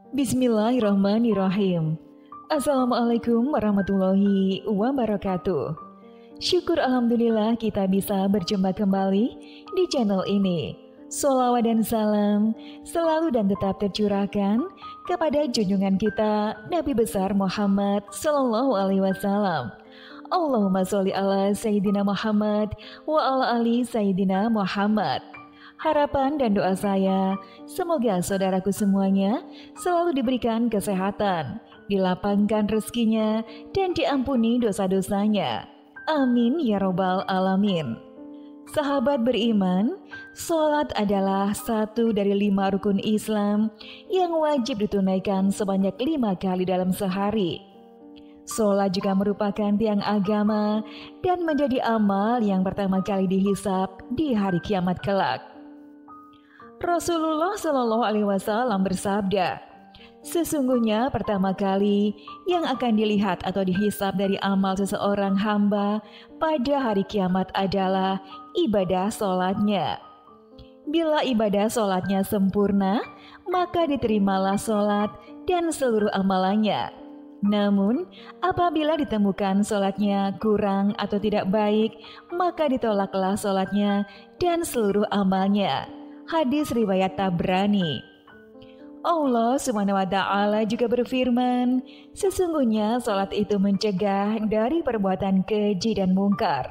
Bismillahirrahmanirrahim. Assalamualaikum warahmatullahi wabarakatuh. Syukur alhamdulillah kita bisa berjumpa kembali di channel ini. Sholawat dan salam selalu dan tetap tercurahkan kepada junjungan kita Nabi besar Muhammad Sallallahu Alaihi Wasallam. Allahumma sholli ala Sayyidina Muhammad wa ala ali Sayyidina Muhammad. Harapan dan doa saya, semoga saudaraku semuanya selalu diberikan kesehatan, dilapangkan rezekinya, dan diampuni dosa-dosanya. Amin ya robbal alamin. Sahabat beriman, sholat adalah satu dari 5 rukun Islam yang wajib ditunaikan sebanyak 5 kali dalam sehari. Sholat juga merupakan tiang agama dan menjadi amal yang pertama kali dihisab di hari kiamat kelak. Rasulullah Shallallahu Alaihi Wasallam bersabda, sesungguhnya pertama kali yang akan dilihat atau dihisab dari amal seseorang hamba pada hari kiamat adalah ibadah sholatnya. Bila ibadah sholatnya sempurna, maka diterimalah sholat dan seluruh amalannya. Namun, apabila ditemukan sholatnya kurang atau tidak baik, maka ditolaklah sholatnya dan seluruh amalnya. Hadis riwayat Tabrani. Allah Subhanahu wa Ta'ala juga berfirman, sesungguhnya sholat itu mencegah dari perbuatan keji dan mungkar.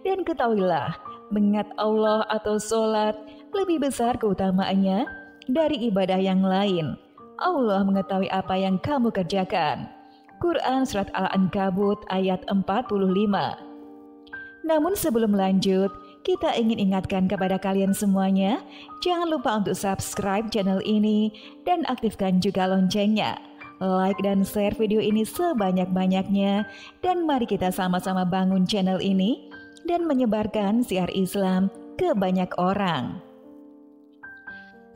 Dan ketahuilah, mengingat Allah atau sholat lebih besar keutamaannya dari ibadah yang lain. Allah mengetahui apa yang kamu kerjakan. Quran Surat Al-Ankabut ayat 45. Namun sebelum lanjut, kita ingin ingatkan kepada kalian semuanya, jangan lupa untuk subscribe channel ini dan aktifkan juga loncengnya. Like dan share video ini sebanyak-banyaknya, dan mari kita sama-sama bangun channel ini dan menyebarkan syiar Islam ke banyak orang.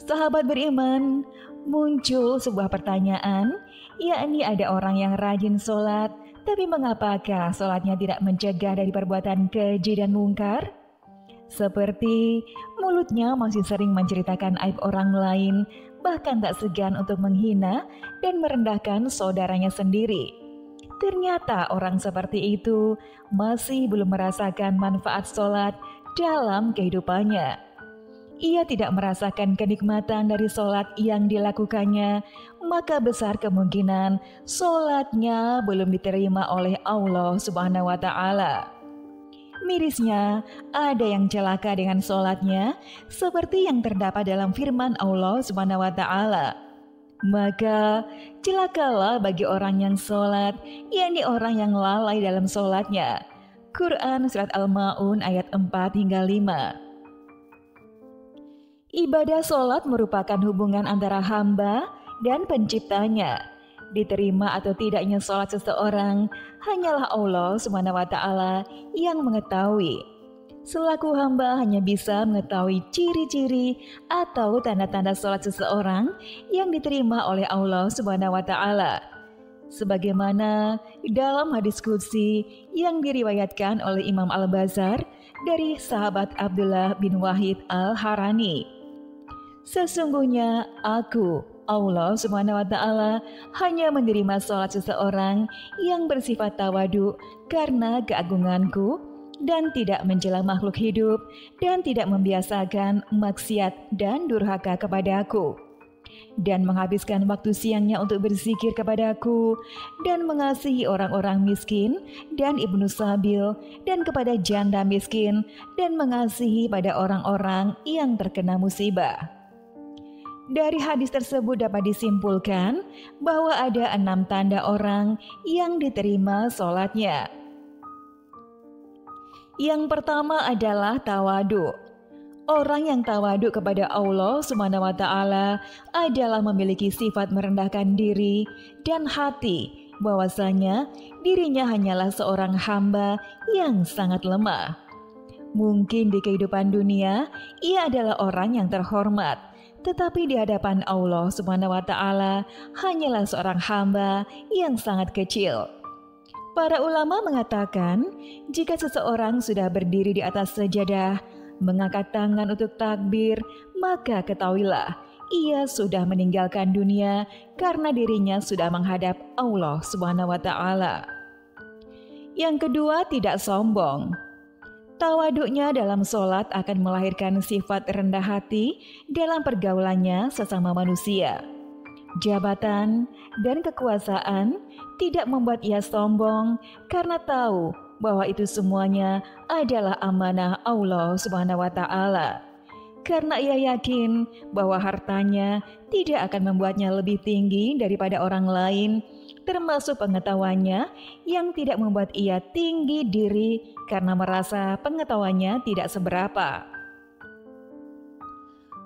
Sahabat beriman, muncul sebuah pertanyaan, yakni ada orang yang rajin sholat, tapi mengapakah sholatnya tidak mencegah dari perbuatan keji dan mungkar? Seperti mulutnya masih sering menceritakan aib orang lain, bahkan tak segan untuk menghina dan merendahkan saudaranya sendiri. Ternyata orang seperti itu masih belum merasakan manfaat sholat dalam kehidupannya. Ia tidak merasakan kenikmatan dari sholat yang dilakukannya, maka besar kemungkinan sholatnya belum diterima oleh Allah Subhanahu wa Ta'ala. Mirisnya, ada yang celaka dengan sholatnya, seperti yang terdapat dalam firman Allah Subhanahu wa Ta'ala. Maka celakalah bagi orang yang sholat, yakni orang yang lalai dalam sholatnya. Quran Surat Al-Ma'un ayat 4 hingga 5. Ibadah sholat merupakan hubungan antara hamba dan penciptanya. Diterima atau tidaknya sholat seseorang hanyalah Allah Subhanahu wa Ta'ala yang mengetahui. Selaku hamba hanya bisa mengetahui ciri-ciri atau tanda-tanda sholat seseorang yang diterima oleh Allah Subhanahu wa Ta'ala. Sebagaimana dalam hadis qudsi yang diriwayatkan oleh Imam Al-Bazzar dari sahabat Abdullah bin Wahid Al-Harani. Sesungguhnya aku, Allah Subhanahu wa Ta'ala, hanya menerima sholat seseorang yang bersifat tawadu karena keagunganku dan tidak mencela makhluk hidup dan tidak membiasakan maksiat dan durhaka kepadaku, dan menghabiskan waktu siangnya untuk berzikir kepadaku dan mengasihi orang-orang miskin dan ibnu sabil dan kepada janda miskin dan mengasihi pada orang-orang yang terkena musibah. Dari hadis tersebut dapat disimpulkan bahwa ada 6 tanda orang yang diterima sholatnya. Yang pertama adalah tawadu. Orang yang tawadu kepada Allah Subhanahu wa Ta'ala adalah memiliki sifat merendahkan diri dan hati, bahwasanya dirinya hanyalah seorang hamba yang sangat lemah. Mungkin di kehidupan dunia ia adalah orang yang terhormat, tetapi di hadapan Allah Subhanahu wa Ta'ala hanyalah seorang hamba yang sangat kecil. Para ulama mengatakan, jika seseorang sudah berdiri di atas sajadah, mengangkat tangan untuk takbir, maka ketahuilah ia sudah meninggalkan dunia karena dirinya sudah menghadap Allah Subhanahu wa Ta'ala. Yang kedua, tidak sombong. Tawaduknya dalam sholat akan melahirkan sifat rendah hati dalam pergaulannya sesama manusia. Jabatan dan kekuasaan tidak membuat ia sombong karena tahu bahwa itu semuanya adalah amanah Allah Subhanahu wa Ta'ala. Karena ia yakin bahwa hartanya tidak akan membuatnya lebih tinggi daripada orang lain, termasuk pengetahuannya yang tidak membuat ia tinggi diri karena merasa pengetahuannya tidak seberapa.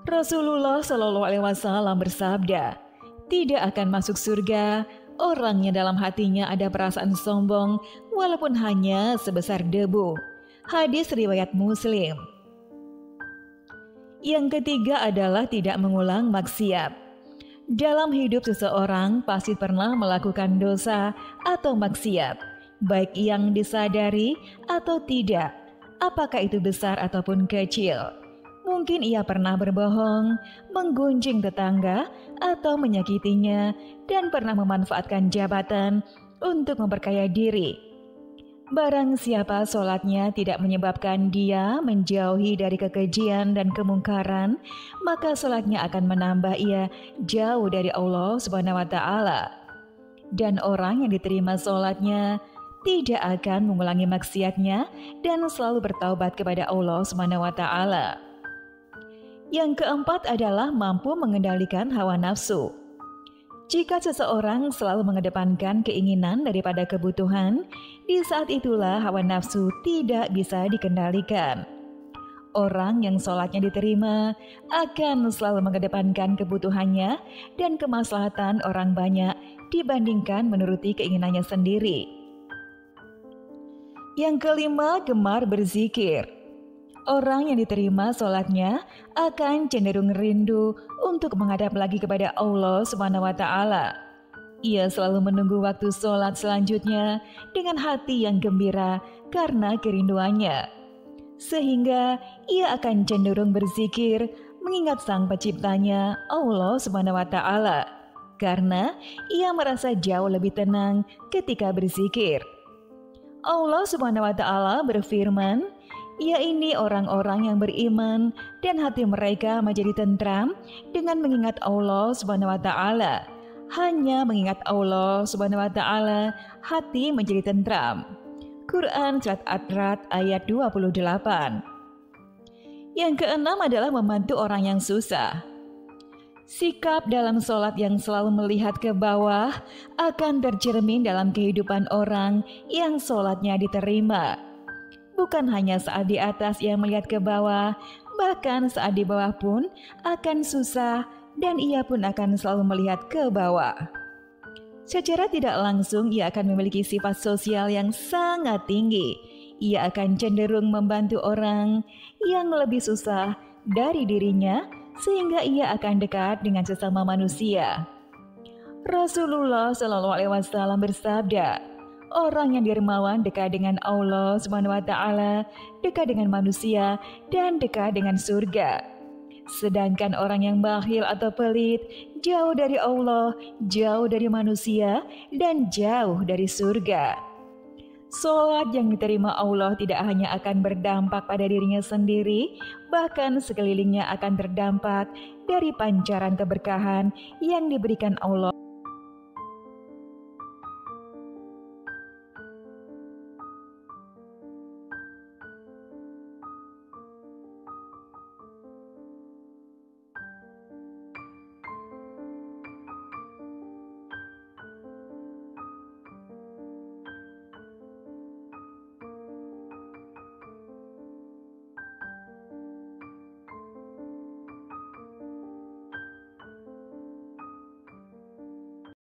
Rasulullah Shallallahu Alaihi Wasallam bersabda, tidak akan masuk surga orang yang dalam hatinya ada perasaan sombong walaupun hanya sebesar debu. Hadis riwayat Muslim. Yang ketiga adalah tidak mengulang maksiat. Dalam hidup seseorang pasti pernah melakukan dosa atau maksiat, baik yang disadari atau tidak, apakah itu besar ataupun kecil. Mungkin ia pernah berbohong, menggunjing tetangga, atau menyakitinya, dan pernah memanfaatkan jabatan untuk memperkaya diri. Barang siapa sholatnya tidak menyebabkan dia menjauhi dari kekejian dan kemungkaran, maka sholatnya akan menambah ia jauh dari Allah Subhanahu wa Ta'ala. Dan orang yang diterima sholatnya tidak akan mengulangi maksiatnya dan selalu bertaubat kepada Allah Subhanahu wa Ta'ala. Yang keempat adalah mampu mengendalikan hawa nafsu. Jika seseorang selalu mengedepankan keinginan daripada kebutuhan, di saat itulah hawa nafsu tidak bisa dikendalikan. Orang yang sholatnya diterima akan selalu mengedepankan kebutuhannya dan kemaslahatan orang banyak dibandingkan menuruti keinginannya sendiri. Yang kelima, gemar berzikir. Orang yang diterima sholatnya akan cenderung rindu untuk menghadap lagi kepada Allah Subhanahu wa Ta'ala. Ia selalu menunggu waktu sholat selanjutnya dengan hati yang gembira karena kerinduannya. Sehingga ia akan cenderung berzikir mengingat Sang Penciptanya Allah Subhanahu wa Ta'ala. Karena ia merasa jauh lebih tenang ketika berzikir. Allah Subhanahu wa Ta'ala berfirman, "Ya ini orang-orang yang beriman dan hati mereka menjadi tentram dengan mengingat Allah Subhanahu wa Ta'ala." Hanya mengingat Allah Subhanahu wa Ta'ala, hati menjadi tentram. Quran Surat At-Ra'd ayat 28. Yang keenam adalah membantu orang yang susah. Sikap dalam sholat yang selalu melihat ke bawah akan tercermin dalam kehidupan orang yang sholatnya diterima. Bukan hanya saat di atas ia melihat ke bawah, bahkan saat di bawah pun akan susah dan ia pun akan selalu melihat ke bawah. Secara tidak langsung ia akan memiliki sifat sosial yang sangat tinggi. Ia akan cenderung membantu orang yang lebih susah dari dirinya sehingga ia akan dekat dengan sesama manusia. Rasulullah Shallallahu Alaihi Wasallam bersabda, orang yang dermawan dekat dengan Allah Subhanahu wa Ta'ala, dekat dengan manusia, dan dekat dengan surga. Sedangkan orang yang bakhil atau pelit, jauh dari Allah, jauh dari manusia, dan jauh dari surga. Sholat yang diterima Allah tidak hanya akan berdampak pada dirinya sendiri, bahkan sekelilingnya akan terdampak dari pancaran keberkahan yang diberikan Allah.